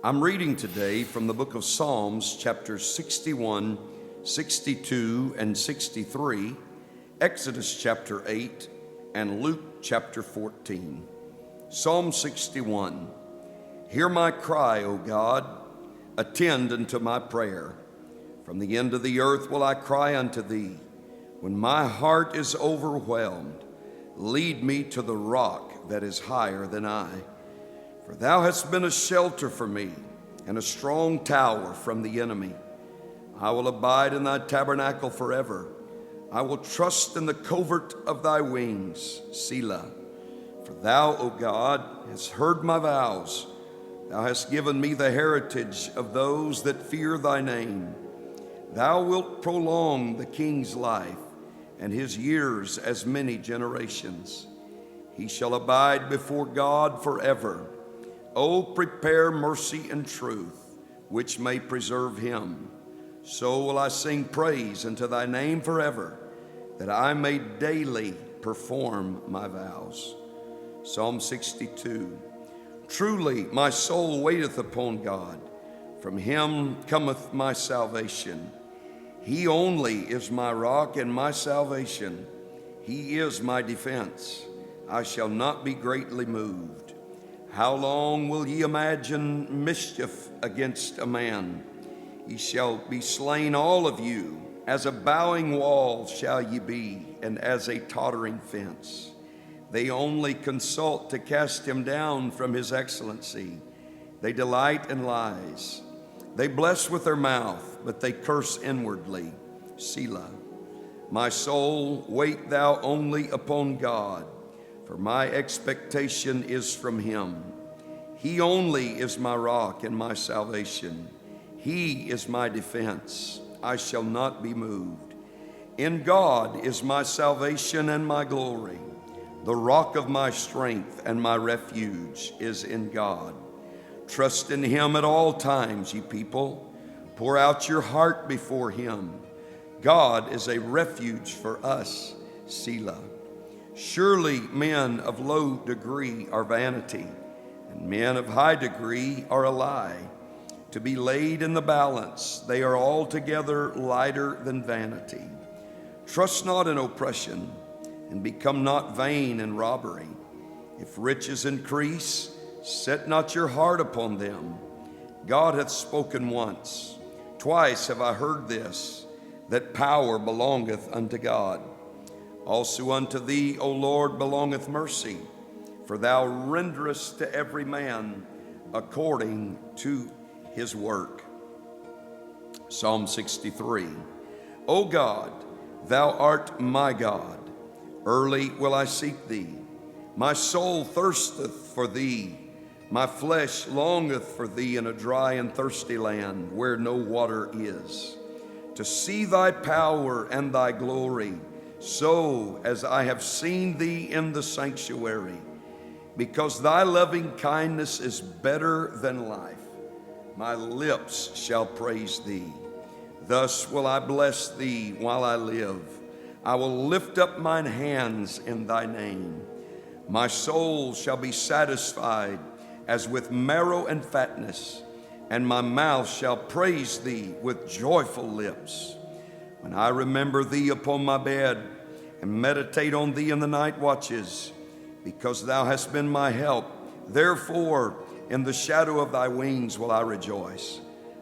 I'm reading today from the book of Psalms, chapters 61, 62, and 63, Exodus chapter 8, and Luke chapter 14. Psalm 61. Hear my cry, O God, attend unto my prayer. From the end of the earth will I cry unto thee. When my heart is overwhelmed, lead me to the rock that is higher than I. For thou hast been a shelter for me, and a strong tower from the enemy. I will abide in thy tabernacle forever. I will trust in the covert of thy wings, Selah. For thou, O God, hast heard my vows. Thou hast given me the heritage of those that fear thy name. Thou wilt prolong the king's life, and his years as many generations. He shall abide before God forever. O prepare mercy and truth, which may preserve him. So will I sing praise unto thy name forever, that I may daily perform my vows. Psalm 62. Truly my soul waiteth upon God. From him cometh my salvation. He only is my rock and my salvation. He is my defense. I shall not be greatly moved. How long will ye imagine mischief against a man? Ye shall be slain all of you. As a bowing wall shall ye be, and as a tottering fence. They only consult to cast him down from his excellency. They delight in lies. They bless with their mouth, but they curse inwardly. Selah. My soul, wait thou only upon God, for my expectation is from him. He only is my rock and my salvation. He is my defense. I shall not be moved. In God is my salvation and my glory. The rock of my strength and my refuge is in God. Trust in him at all times, ye people. Pour out your heart before him. God is a refuge for us, Selah. Surely men of low degree are vanity, and men of high degree are a lie. To be laid in the balance, they are altogether lighter than vanity. Trust not in oppression, and become not vain in robbery. If riches increase, set not your heart upon them. God hath spoken once. Twice have I heard this, that power belongeth unto God. Also unto thee, O Lord, belongeth mercy, for thou renderest to every man according to his work. Psalm 63. O God, thou art my God. Early will I seek thee. My soul thirsteth for thee. My flesh longeth for thee in a dry and thirsty land where no water is, to see thy power and thy glory, so as I have seen thee in the sanctuary. Because thy loving kindness is better than life, my lips shall praise thee. Thus will I bless thee while I live. I will lift up mine hands in thy name. My soul shall be satisfied as with marrow and fatness, and my mouth shall praise thee with joyful lips. When I remember thee upon my bed, and meditate on thee in the night watches, because thou hast been my help, therefore in the shadow of thy wings will I rejoice.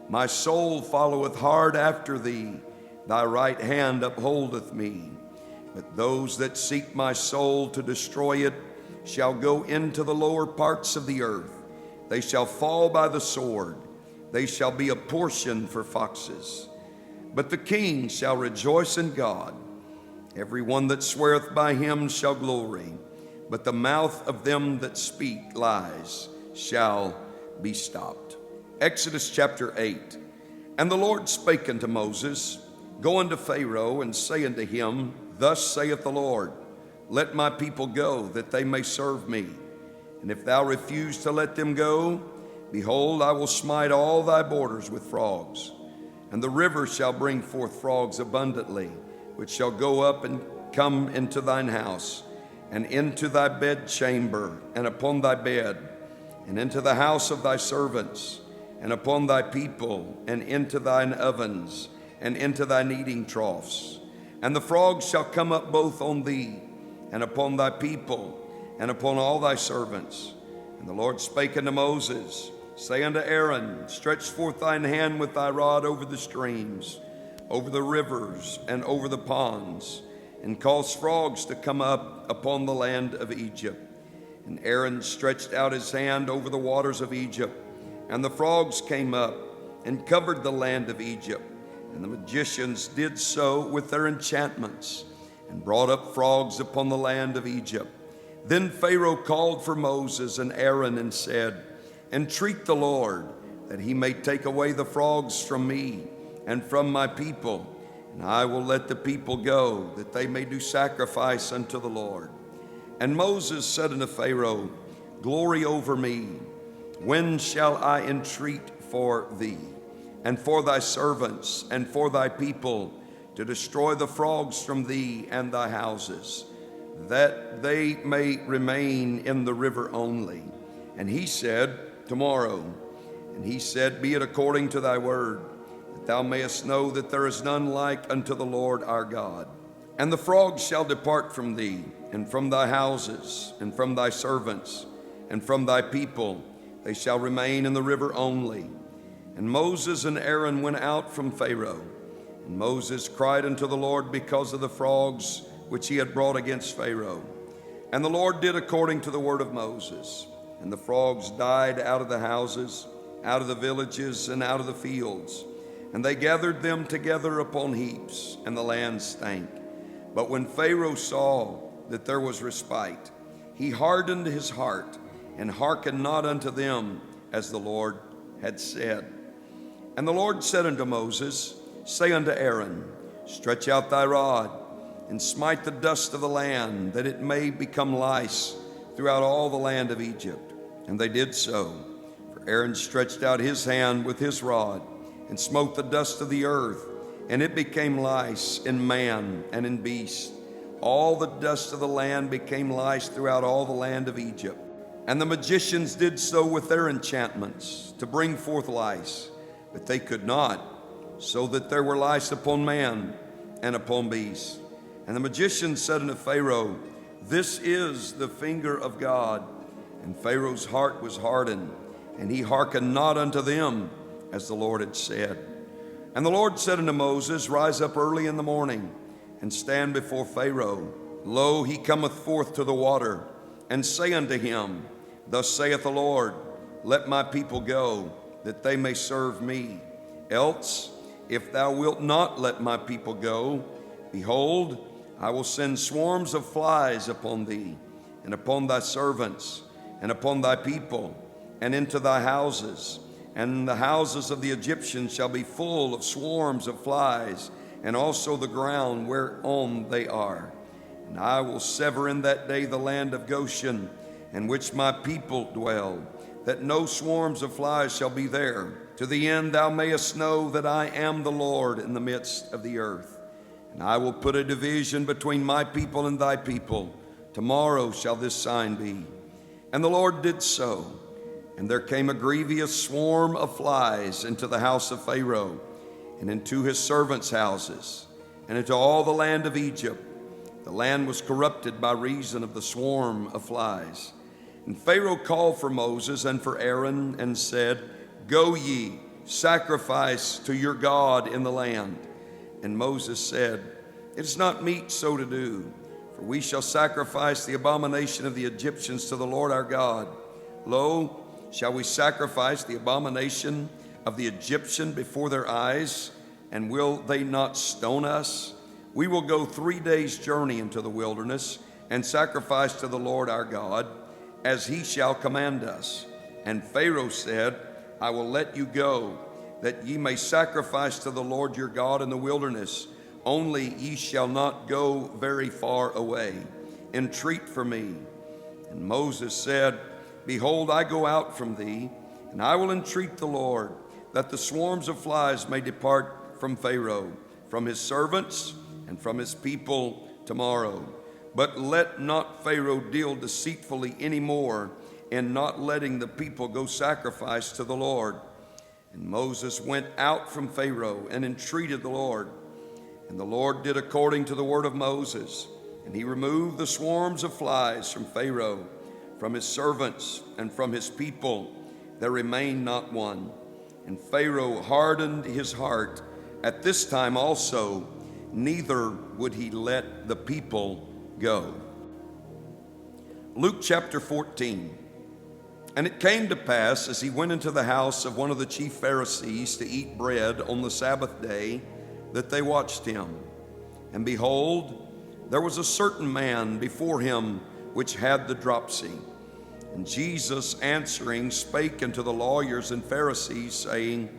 My soul followeth hard after thee, thy right hand upholdeth me. But those that seek my soul to destroy it shall go into the lower parts of the earth. They shall fall by the sword. They shall be a portion for foxes. But the king shall rejoice in God. Every one that sweareth by him shall glory, but the mouth of them that speak lies shall be stopped. Exodus chapter 8. And the Lord spake unto Moses, Go unto Pharaoh, and say unto him, Thus saith the Lord, Let my people go, that they may serve me. And if thou refuse to let them go, behold, I will smite all thy borders with frogs. And the river shall bring forth frogs abundantly, which shall go up and come into thine house, and into thy bedchamber, and upon thy bed, and into the house of thy servants, and upon thy people, and into thine ovens, and into thy kneading troughs. And the frogs shall come up both on thee, and upon thy people, and upon all thy servants. And the Lord spake unto Moses, say unto Aaron, stretch forth thine hand with thy rod over the streams, over the rivers, and over the ponds, and cause frogs to come up upon the land of Egypt. And Aaron stretched out his hand over the waters of Egypt, and the frogs came up and covered the land of Egypt. And the magicians did so with their enchantments, and brought up frogs upon the land of Egypt. Then Pharaoh called for Moses and Aaron and said, entreat the Lord, that he may take away the frogs from me and from my people, and I will let the people go, that they may do sacrifice unto the Lord. And Moses said unto Pharaoh, glory over me. When shall I entreat for thee, and for thy servants, and for thy people, to destroy the frogs from thee and thy houses, that they may remain in the river only? And he said, tomorrow. And he said, be it according to thy word, that thou mayest know that there is none like unto the Lord our God. And the frogs shall depart from thee, and from thy houses, and from thy servants, and from thy people. They shall remain in the river only. And Moses and Aaron went out from Pharaoh. And Moses cried unto the Lord because of the frogs which he had brought against Pharaoh. And the Lord did according to the word of Moses. And the frogs died out of the houses, out of the villages, and out of the fields. And they gathered them together upon heaps, and the land stank. But when Pharaoh saw that there was respite, he hardened his heart, and hearkened not unto them, as the Lord had said. And the Lord said unto Moses, say unto Aaron, stretch out thy rod, and smite the dust of the land, that it may become lice throughout all the land of Egypt. And they did so. For Aaron stretched out his hand with his rod, and smote the dust of the earth, and it became lice in man and in beast. All the dust of the land became lice throughout all the land of Egypt. And the magicians did so with their enchantments, to bring forth lice, but they could not, so that there were lice upon man and upon beast. And the magicians said unto Pharaoh, this is the finger of God. And Pharaoh's heart was hardened, and he hearkened not unto them, as the Lord had said. And the Lord said unto Moses, rise up early in the morning, and stand before Pharaoh. Lo, he cometh forth to the water. And say unto him, thus saith the Lord, let my people go, that they may serve me. Else, if thou wilt not let my people go, behold, I will send swarms of flies upon thee, and upon thy servants, and upon thy people, and into thy houses. And the houses of the Egyptians shall be full of swarms of flies, and also the ground whereon they are. And I will sever in that day the land of Goshen, in which my people dwell, that no swarms of flies shall be there, to the end thou mayest know that I am the Lord in the midst of the earth. And I will put a division between my people and thy people. Tomorrow shall this sign be. And the Lord did so. And there came a grievous swarm of flies into the house of Pharaoh, and into his servants' houses, and into all the land of Egypt. The land was corrupted by reason of the swarm of flies. And Pharaoh called for Moses and for Aaron, and said, go ye, sacrifice to your God in the land. And Moses said, it is not meet so to do, for we shall sacrifice the abomination of the Egyptians to the Lord our God. Lo, shall we sacrifice the abomination of the Egyptian before their eyes, and will they not stone us? We will go 3 days' journey into the wilderness, and sacrifice to the Lord our God, as he shall command us. And Pharaoh said, I will let you go, that ye may sacrifice to the Lord your God in the wilderness. Only ye shall not go very far away. Entreat for me. And Moses said, behold, I go out from thee, and I will entreat the Lord, that the swarms of flies may depart from Pharaoh, from his servants, and from his people tomorrow. But let not Pharaoh deal deceitfully any more in not letting the people go sacrifice to the Lord. And Moses went out from Pharaoh and entreated the Lord. And the Lord did according to the word of Moses. And he removed the swarms of flies from Pharaoh, from his servants, and from his people. There remained not one. And Pharaoh hardened his heart at this time also, neither would he let the people go. Luke chapter 14. And it came to pass, as he went into the house of one of the chief Pharisees to eat bread on the Sabbath day, that they watched him. And behold, there was a certain man before him which had the dropsy. And Jesus answering spake unto the lawyers and Pharisees, saying,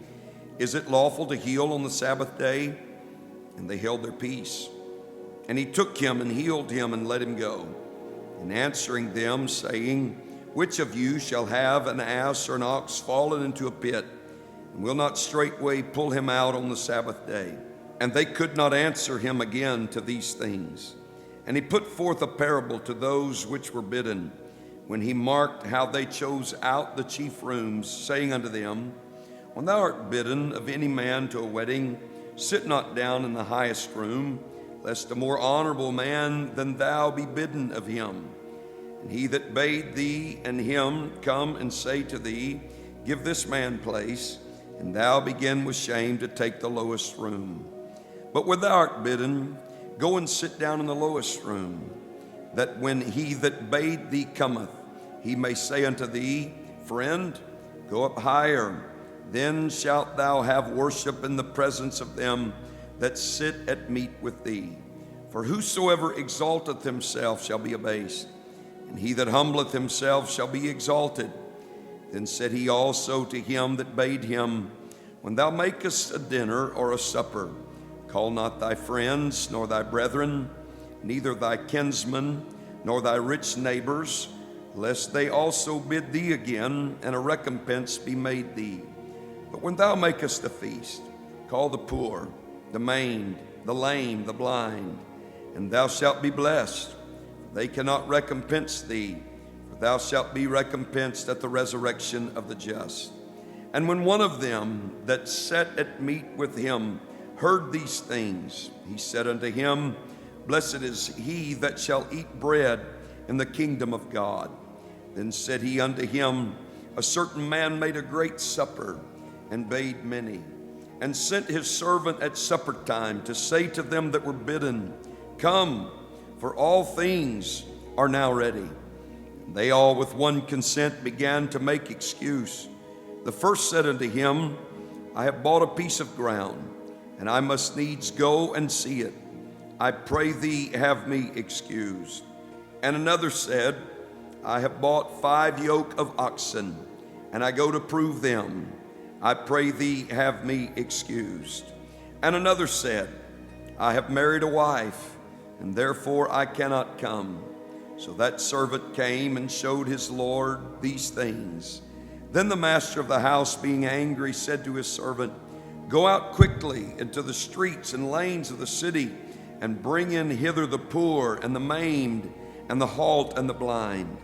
Is it lawful to heal on the Sabbath day? And they held their peace. And he took him and healed him and let him go. And answering them, saying, Which of you shall have an ass or an ox fallen into a pit, and will not straightway pull him out on the Sabbath day? And they could not answer him again to these things. And he put forth a parable to those which were bidden, when he marked how they chose out the chief rooms, saying unto them, When thou art bidden of any man to a wedding, sit not down in the highest room, lest a more honorable man than thou be bidden of him. And he that bade thee and him come and say to thee, Give this man place, and thou begin with shame to take the lowest room. But when thou art bidden, go and sit down in the lowest room, that when he that bade thee cometh, he may say unto thee, Friend, go up higher. Then shalt thou have worship in the presence of them that sit at meat with thee. For whosoever exalteth himself shall be abased, and he that humbleth himself shall be exalted. Then said he also to him that bade him, When thou makest a dinner or a supper, call not thy friends, nor thy brethren, neither thy kinsmen, nor thy rich neighbors, lest they also bid thee again, and a recompense be made thee. But when thou makest a feast, call the poor, the maimed, the lame, the blind, and thou shalt be blessed. They cannot recompense thee, for thou shalt be recompensed at the resurrection of the just. And when one of them that sat at meat with him heard these things, he said unto him, Blessed is he that shall eat bread in the kingdom of God. Then said he unto him, A certain man made a great supper, and bade many, and sent his servant at supper time to say to them that were bidden, Come, for all things are now ready. And they all with one consent began to make excuse. The first said unto him, I have bought a piece of ground, and I must needs go and see it. I pray thee have me excused. And another said, I have bought 5 yoke of oxen, and I go to prove them. I pray thee have me excused. And another said, I have married a wife, and therefore I cannot come. So that servant came and showed his Lord these things. Then the master of the house, being angry, said to his servant, Go out quickly into the streets and lanes of the city, and bring in hither the poor and the maimed and the halt and the blind.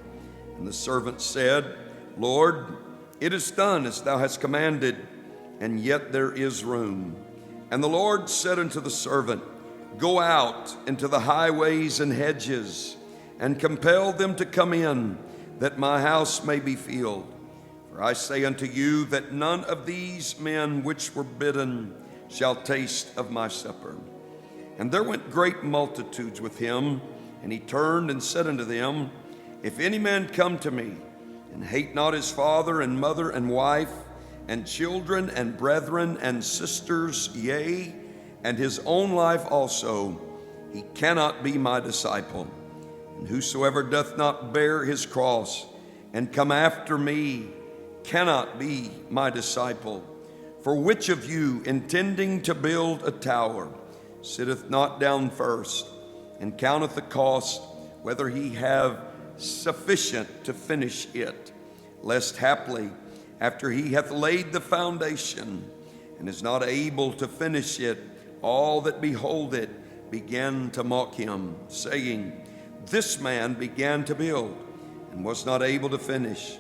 And the servant said, Lord, it is done as thou hast commanded, and yet there is room. And the Lord said unto the servant, Go out into the highways and hedges, and compel them to come in, that my house may be filled. For I say unto you that none of these men which were bidden shall taste of my supper. And there went great multitudes with him, and he turned and said unto them, If any man come to me, and hate not his father and mother and wife, and children and brethren and sisters, yea, and his own life also, he cannot be my disciple. And whosoever doth not bear his cross and come after me cannot be my disciple. For which of you, intending to build a tower, sitteth not down first, and counteth the cost, whether he have sufficient to finish it, lest haply, after he hath laid the foundation, and is not able to finish it, all that behold it begin to mock him, saying, This man began to build, and was not able to finish.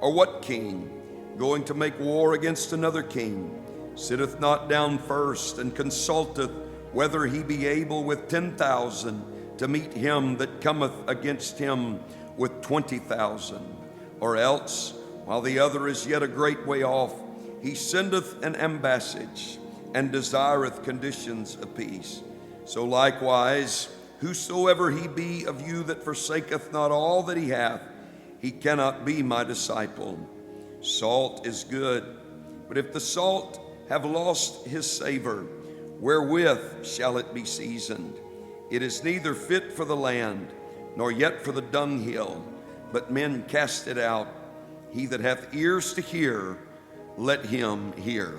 Or what king, going to make war against another king, sitteth not down first, and consulteth whether he be able with 10,000 to meet him that cometh against him with 20,000? Or else, while the other is yet a great way off, he sendeth an ambassage, and desireth conditions of peace. So likewise, whosoever he be of you that forsaketh not all that he hath, he cannot be my disciple. Salt is good, but if the salt have lost his savor, wherewith shall it be seasoned? It is neither fit for the land, nor yet for the dunghill, but men cast it out. He that hath ears to hear, let him hear.